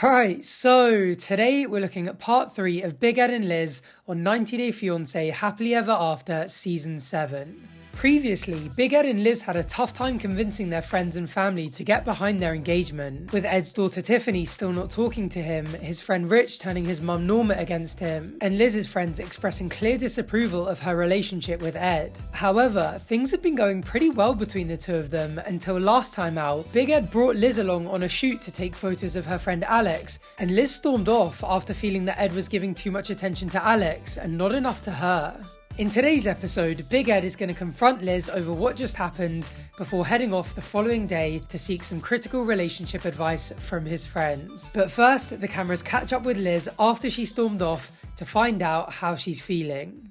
Alright, so today we're looking at part 3 of Big Ed and Liz on 90 Day Fiancé Happily Ever After Season 7. Previously, Big Ed and Liz had a tough time convincing their friends and family to get behind their engagement, with Ed's daughter Tiffany still not talking to him, his friend Rich turning his mum Norma against him, and Liz's friends expressing clear disapproval of her relationship with Ed. However, things had been going pretty well between the two of them until last time out, Big Ed brought Liz along on a shoot to take photos of her friend Alex, and Liz stormed off after feeling that Ed was giving too much attention to Alex and not enough to her. In today's episode, Big Ed is going to confront Liz over what just happened before heading off the following day to seek some critical relationship advice from his friends. But first, the cameras catch up with Liz after she stormed off to find out how she's feeling.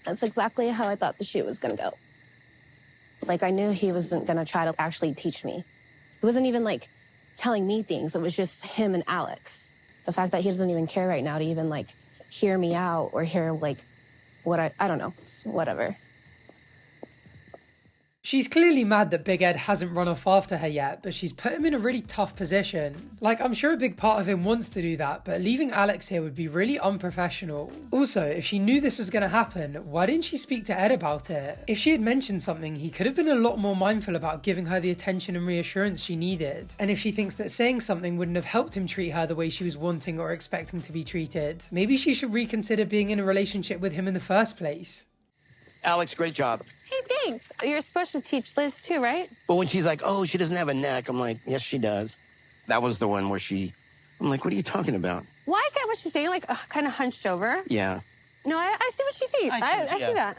That's exactly how I thought the shoot was going to go. I knew he wasn't going to try to actually teach me. He wasn't even, telling me things. It was just him and Alex. The fact that he doesn't even care right now to even, hear me out or hear, what I don't know, whatever. She's clearly mad that Big Ed hasn't run off after her yet, but she's put him in a really tough position. I'm sure a big part of him wants to do that, but leaving Alex here would be really unprofessional. Also, if she knew this was going to happen, why didn't she speak to Ed about it? If she had mentioned something, he could have been a lot more mindful about giving her the attention and reassurance she needed. And if she thinks that saying something wouldn't have helped him treat her the way she was wanting or expecting to be treated, maybe she should reconsider being in a relationship with him in the first place. Alex, great job. Hey, thanks. You're supposed to teach Liz too, right? But when she's like, oh, she doesn't have a neck, I'm like, yes, she does. That was the one where I'm like, what are you talking about? Well, I get what she's saying, kind of hunched over. Yeah. No, I see what she sees. I see that.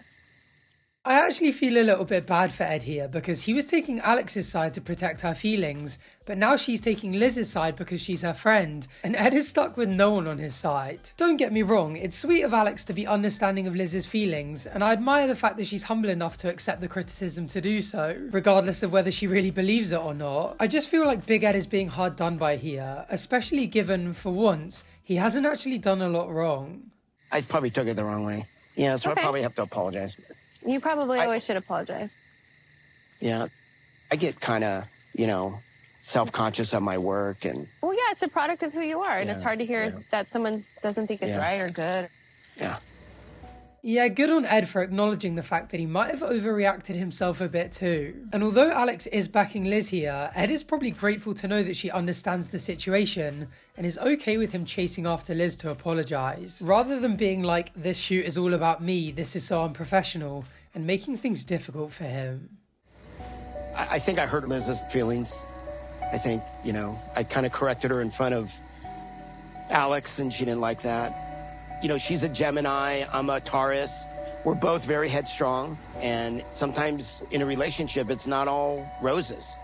I actually feel a little bit bad for Ed here because he was taking Alex's side to protect her feelings, but now she's taking Liz's side because she's her friend, and Ed is stuck with no one on his side. Don't get me wrong, it's sweet of Alex to be understanding of Liz's feelings, and I admire the fact that she's humble enough to accept the criticism to do so, regardless of whether she really believes it or not. I just feel like Big Ed is being hard done by here, especially given, for once, he hasn't actually done a lot wrong. I probably took it the wrong way. Yeah, so okay. I probably have to apologize. You probably always should apologize. Yeah. I get kind of, self-conscious of my work and... Well, yeah, it's a product of who you are, and it's hard to hear that someone doesn't think it's right or good. Yeah. Yeah, good on Ed for acknowledging the fact that he might have overreacted himself a bit too. And although Alex is backing Liz here, Ed is probably grateful to know that she understands the situation and is okay with him chasing after Liz to apologise, rather than being like, this shoot is all about me, this is so unprofessional, and making things difficult for him. I think I hurt Liz's feelings. I think, I kind of corrected her in front of Alex and she didn't like that. She's a Gemini, I'm a Taurus. We're both very headstrong, and sometimes in a relationship, it's not all roses.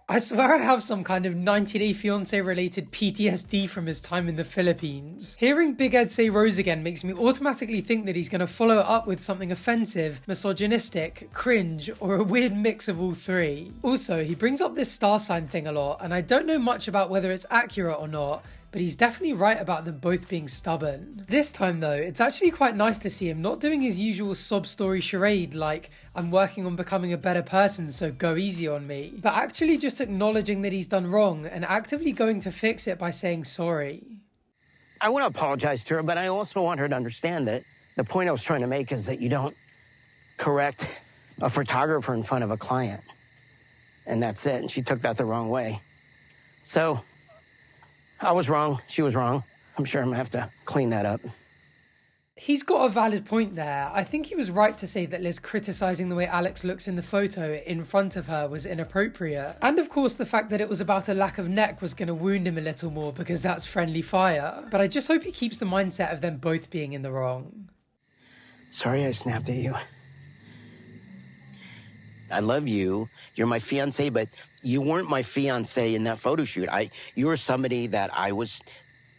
I swear I have some kind of 90 Day Fiancé related PTSD from his time in the Philippines. Hearing Big Ed say rose again makes me automatically think that he's going to follow it up with something offensive, misogynistic, cringe, or a weird mix of all three. Also, he brings up this star sign thing a lot, and I don't know much about whether it's accurate or not, but he's definitely right about them both being stubborn. This time though, it's actually quite nice to see him not doing his usual sob story charade like, I'm working on becoming a better person, so go easy on me, but actually just acknowledging that he's done wrong and actively going to fix it by saying sorry. I want to apologize to her, but I also want her to understand that the point I was trying to make is that you don't correct a photographer in front of a client. And that's it, and she took that the wrong way. So, I was wrong. She was wrong. I'm sure I'm going to have to clean that up. He's got a valid point there. I think he was right to say that Liz criticising the way Alex looks in the photo in front of her was inappropriate. And of course the fact that it was about a lack of neck was going to wound him a little more because that's friendly fire. But I just hope he keeps the mindset of them both being in the wrong. Sorry I snapped at you. I love you. You're my fiancé, but you weren't my fiancé in that photo shoot. You were somebody that I was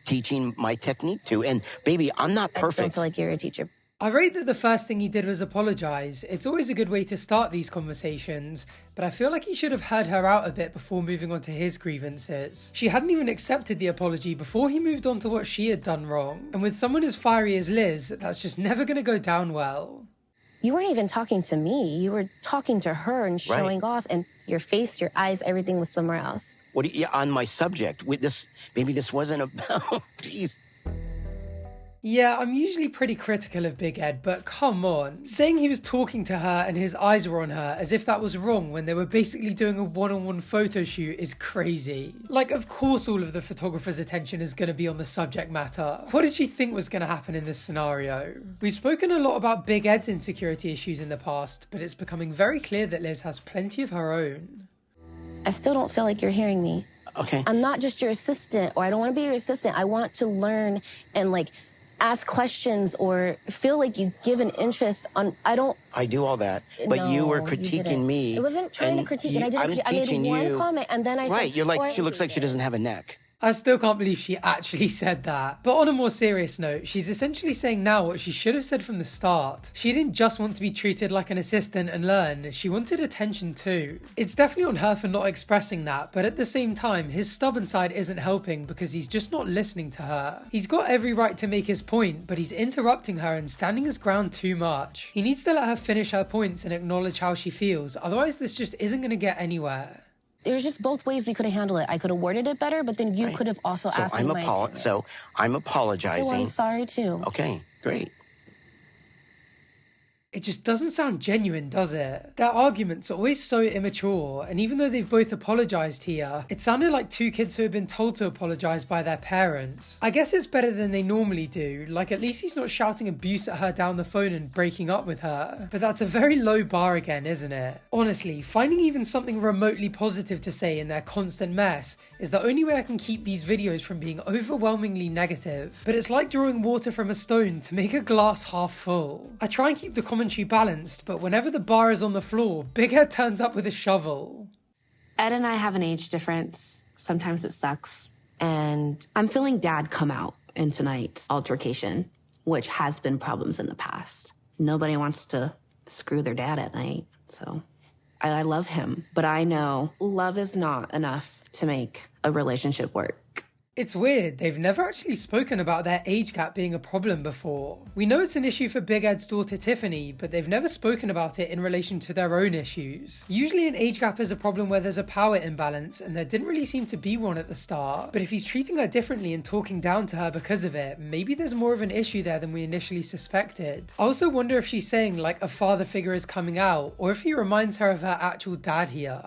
teaching my technique to. And baby, I'm not perfect. I don't feel like you're a teacher. I rate that the first thing he did was apologise. It's always a good way to start these conversations, but I feel like he should have heard her out a bit before moving on to his grievances. She hadn't even accepted the apology before he moved on to what she had done wrong. And with someone as fiery as Liz, that's just never going to go down well. You weren't even talking to me. You were talking to her and showing off. And Your face, your eyes, everything was somewhere else. What do you, on my subject? With this, maybe this wasn't about, jeez. Yeah, I'm usually pretty critical of Big Ed, but come on. Saying he was talking to her and his eyes were on her as if that was wrong when they were basically doing a one-on-one photo shoot is crazy. Like, of course all of the photographer's attention is going to be on the subject matter. What did she think was going to happen in this scenario? We've spoken a lot about Big Ed's insecurity issues in the past, but it's becoming very clear that Liz has plenty of her own. I still don't feel like you're hearing me. Okay. I'm not just your assistant, or I don't want to be your assistant. I want to learn and, like, ask questions or feel like you give an interest on. I do all that, but no, you were critiquing me. It wasn't trying to critique it. I made one comment and then I said, right, you're like, she looks like she doesn't have a neck. I still can't believe she actually said that. But on a more serious note, she's essentially saying now what she should have said from the start. She didn't just want to be treated like an assistant and learn, she wanted attention too. It's definitely on her for not expressing that, but at the same time, his stubborn side isn't helping because he's just not listening to her. He's got every right to make his point, but he's interrupting her and standing his ground too much. He needs to let her finish her points and acknowledge how she feels, otherwise this just isn't going to get anywhere. There's just both ways we could have handled it. I could have worded it better, but then you could have also asked me my opinion. So I'm apologizing. Oh, I'm sorry too. Okay, great. It just doesn't sound genuine, does it? Their arguments are always so immature, and even though they've both apologised here, it sounded like two kids who have been told to apologise by their parents. I guess it's better than they normally do, like at least he's not shouting abuse at her down the phone and breaking up with her. But that's a very low bar again, isn't it? Honestly, finding even something remotely positive to say in their constant mess is the only way I can keep these videos from being overwhelmingly negative. But it's like drawing water from a stone to make a glass half full. I try and keep the commentary balanced, but whenever the bar is on the floor, Big Ed turns up with a shovel. Ed and I have an age difference. Sometimes it sucks. And I'm feeling Dad come out in tonight's altercation, which has been problems in the past. Nobody wants to screw their dad at night, so I love him. But I know love is not enough to make a relationship work. It's weird, they've never actually spoken about their age gap being a problem before. We know it's an issue for Big Ed's daughter Tiffany, but they've never spoken about it in relation to their own issues. Usually an age gap is a problem where there's a power imbalance, and there didn't really seem to be one at the start. But if he's treating her differently and talking down to her because of it, maybe there's more of an issue there than we initially suspected. I also wonder if she's saying like a father figure is coming out, or if he reminds her of her actual dad here.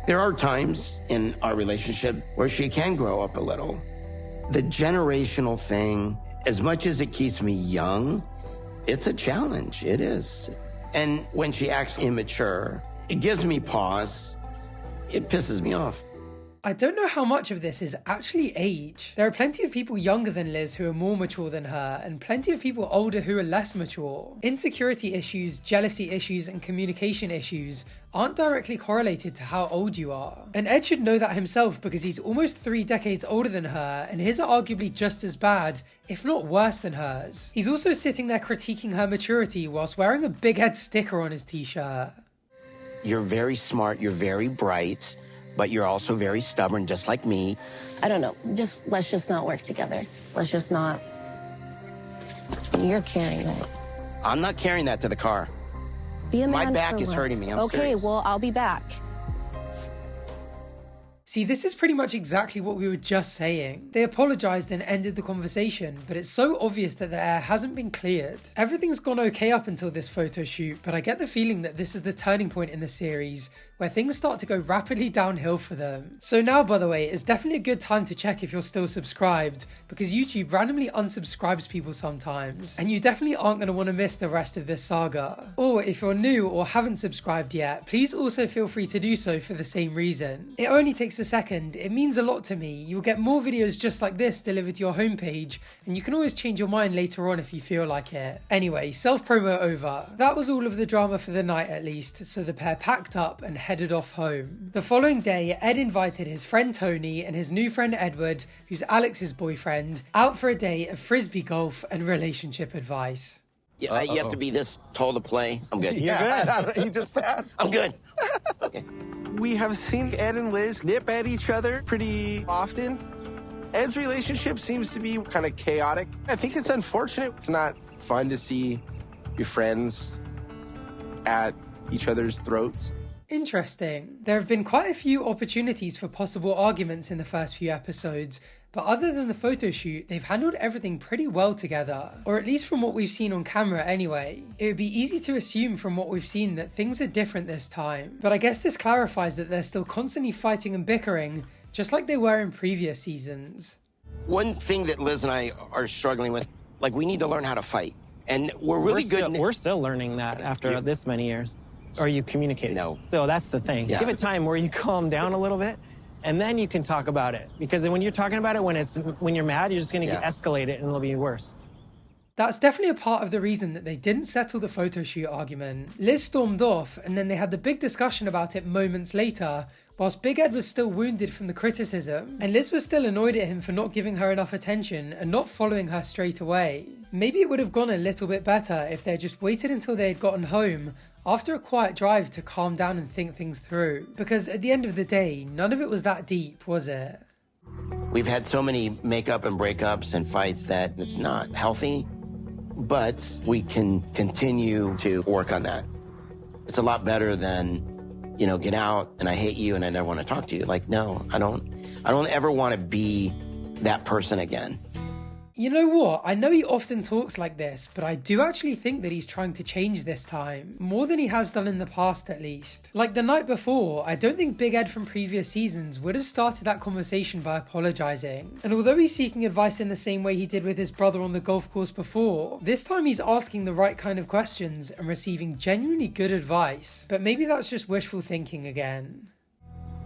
There are times in our relationship where she can grow up a little. The generational thing, as much as it keeps me young, it's a challenge. It is. And when she acts immature, it gives me pause. It pisses me off. I don't know how much of this is actually age. There are plenty of people younger than Liz who are more mature than her, and plenty of people older who are less mature. Insecurity issues, jealousy issues, and communication issues aren't directly correlated to how old you are. And Ed should know that himself because he's almost 3 decades older than her, and his are arguably just as bad, if not worse than hers. He's also sitting there critiquing her maturity whilst wearing a Big Ed sticker on his t-shirt. You're very smart, you're very bright, but you're also very stubborn, just like me. I don't know. Let's just not work together. Let's just not. You're carrying it. I'm not carrying that to the car. Be a man. My back is hurting me. I'm serious. Okay, well, I'll be back. See, this is pretty much exactly what we were just saying. They apologised and ended the conversation, but it's so obvious that the air hasn't been cleared. Everything's gone okay up until this photo shoot, but I get the feeling that this is the turning point in the series, where things start to go rapidly downhill for them. So now, by the way, it's definitely a good time to check if you're still subscribed, because YouTube randomly unsubscribes people sometimes, and you definitely aren't going to want to miss the rest of this saga. Or if you're new or haven't subscribed yet, please also feel free to do so for the same reason. It only takes a second, it means a lot to me. You'll get more videos just like this delivered to your homepage, and you can always change your mind later on if you feel like it. Anyway, self-promo over. That was all of the drama for the night at least, so the pair packed up and headed off home. The following day, Ed invited his friend Tony and his new friend Edward, who's Alex's boyfriend, out for a day of frisbee golf and relationship advice. Yeah, you have to be this tall to play. I'm good. You're good. You just passed. I'm good. Okay. We have seen Ed and Liz nip at each other pretty often. Ed's relationship seems to be kind of chaotic. I think it's unfortunate. It's not fun to see your friends at each other's throats. Interesting. There have been quite a few opportunities for possible arguments in the first few episodes, but other than the photo shoot, they've handled everything pretty well together. Or at least from what we've seen on camera anyway. It would be easy to assume from what we've seen that things are different this time, but I guess this clarifies that they're still constantly fighting and bickering, just like they were in previous seasons. One thing that Liz and I are struggling with, like, we need to learn how to fight. And we're really good. We're still learning that after this many years. Are you communicating? No. So that's the thing. Yeah. Give it time where you calm down a little bit, and then you can talk about it. Because when you're talking about it, when you're mad, you're just going to escalate it, and it'll be worse. That's definitely a part of the reason that they didn't settle the photo shoot argument. Liz stormed off, and then they had the big discussion about it moments later, whilst Big Ed was still wounded from the criticism, and Liz was still annoyed at him for not giving her enough attention and not following her straight away. Maybe it would have gone a little bit better if they had just waited until they had gotten home after a quiet drive to calm down and think things through, because at the end of the day, none of it was that deep, was it? We've had so many makeup and breakups and fights that it's not healthy, but we can continue to work on that. It's a lot better than, get out and I hate you and I never want to talk to you. Like, no, I don't ever want to be that person again. You know what? I know he often talks like this, but I do actually think that he's trying to change this time. More than he has done in the past, at least. Like the night before, I don't think Big Ed from previous seasons would have started that conversation by apologising. And although he's seeking advice in the same way he did with his brother on the golf course before, this time he's asking the right kind of questions and receiving genuinely good advice. But maybe that's just wishful thinking again.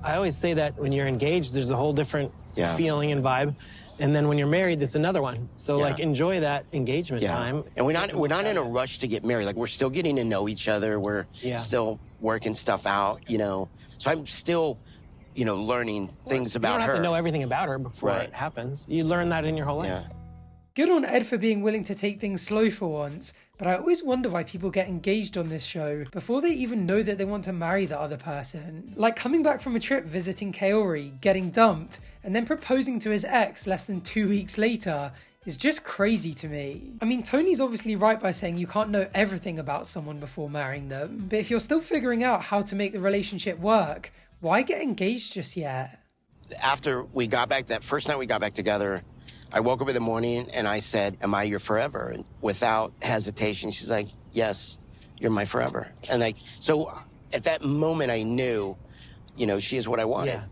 I always say that when you're engaged, there's a whole different feeling and vibe. And then when you're married, there's another one. So like enjoy that engagement time. And we're not in a rush to get married. Like we're still getting to know each other. We're still working stuff out, So I'm still, learning things about her. You don't have to know everything about her before it happens. You learn that in your whole life. Yeah. Good on Ed for being willing to take things slow for once, but I always wonder why people get engaged on this show before they even know that they want to marry the other person. Like coming back from a trip visiting Kaori, getting dumped, and then proposing to his ex less than 2 weeks later is just crazy to me. I mean, Tony's obviously right by saying you can't know everything about someone before marrying them, but if you're still figuring out how to make the relationship work, why get engaged just yet? After we got back, that first night we got back together, I woke up in the morning and I said, am I your forever? And without hesitation, she's like, yes, you're my forever. And so at that moment I knew, she is what I wanted. Yeah.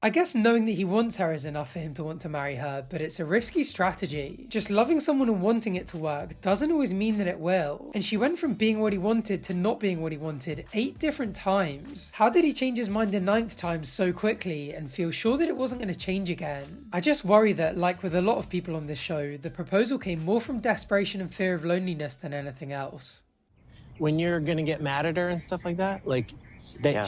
I guess knowing that he wants her is enough for him to want to marry her, but it's a risky strategy. Just loving someone and wanting it to work doesn't always mean that it will. And she went from being what he wanted to not being what he wanted 8 different times. How did he change his mind a 9th time so quickly and feel sure that it wasn't going to change again? I just worry that, like with a lot of people on this show, the proposal came more from desperation and fear of loneliness than anything else. When you're going to get mad at her and stuff like that,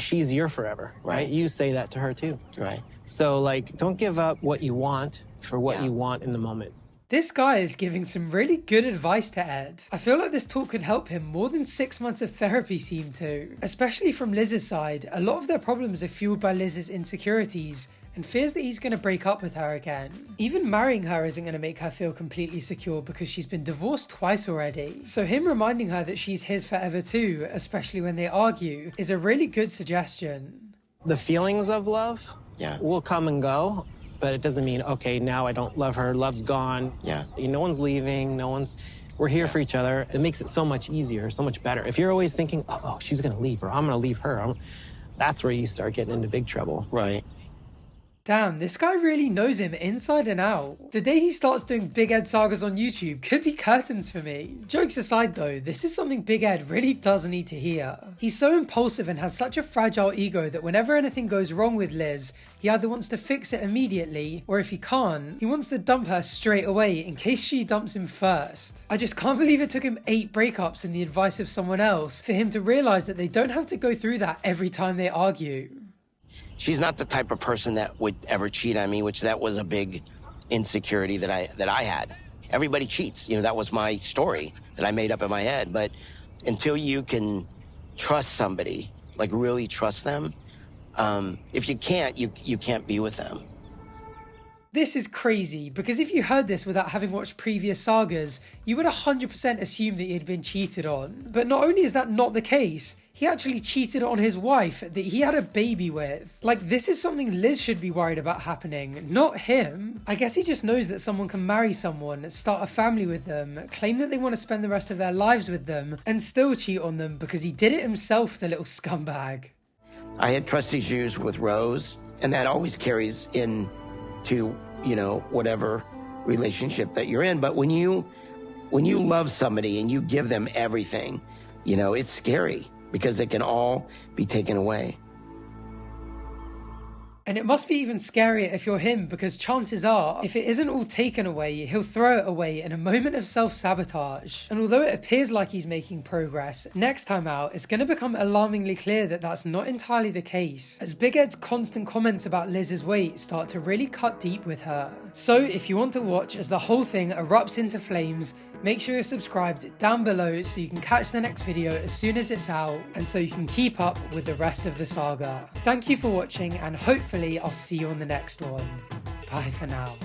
she's your forever, right? You say that to her too. Right. So don't give up what you want for what you want in the moment. This guy is giving some really good advice to Ed. I feel like this talk could help him more than 6 months of therapy seemed to. Especially from Liz's side, a lot of their problems are fueled by Liz's insecurities and fears that he's going to break up with her again. Even marrying her isn't going to make her feel completely secure because she's been divorced twice already. So him reminding her that she's his forever too, especially when they argue, is a really good suggestion. The feelings of love will come and go, but it doesn't mean, okay, now I don't love her, love's gone. Yeah. No one's leaving, we're here for each other. It makes it so much easier, so much better. If you're always thinking, oh, she's going to leave, or I'm going to leave her, that's where you start getting into big trouble. Right. Damn, this guy really knows him inside and out. The day he starts doing Big Ed sagas on YouTube could be curtains for me. Jokes aside though, this is something Big Ed really does need to hear. He's so impulsive and has such a fragile ego that whenever anything goes wrong with Liz, he either wants to fix it immediately, or if he can't, he wants to dump her straight away in case she dumps him first. I just can't believe it took him 8 breakups and the advice of someone else for him to realise that they don't have to go through that every time they argue. She's not the type of person that would ever cheat on me, which that was a big insecurity that I had. Everybody cheats. That was my story that I made up in my head. But until you can trust somebody, really trust them, if you can't, you can't be with them. This is crazy, because if you heard this without having watched previous sagas, you would 100% assume that he had been cheated on. But not only is that not the case, he actually cheated on his wife that he had a baby with. Like, this is something Liz should be worried about happening, not him. I guess he just knows that someone can marry someone, start a family with them, claim that they want to spend the rest of their lives with them, and still cheat on them because he did it himself, the little scumbag. I had trust issues with Rose, and that always carries into, you know, whatever relationship that you're in. But when you love somebody and you give them everything, you know, it's scary because it can all be taken away. And it must be even scarier if you're him, because chances are, if it isn't all taken away, he'll throw it away in a moment of self-sabotage. And although it appears like he's making progress, next time out, it's going to become alarmingly clear that that's not entirely the case, as Big Ed's constant comments about Liz's weight start to really cut deep with her. So if you want to watch as the whole thing erupts into flames, make sure you're subscribed down below so you can catch the next video as soon as it's out, and so you can keep up with the rest of the saga. Thank you for watching, and hopefully I'll see you on the next one. Bye for now.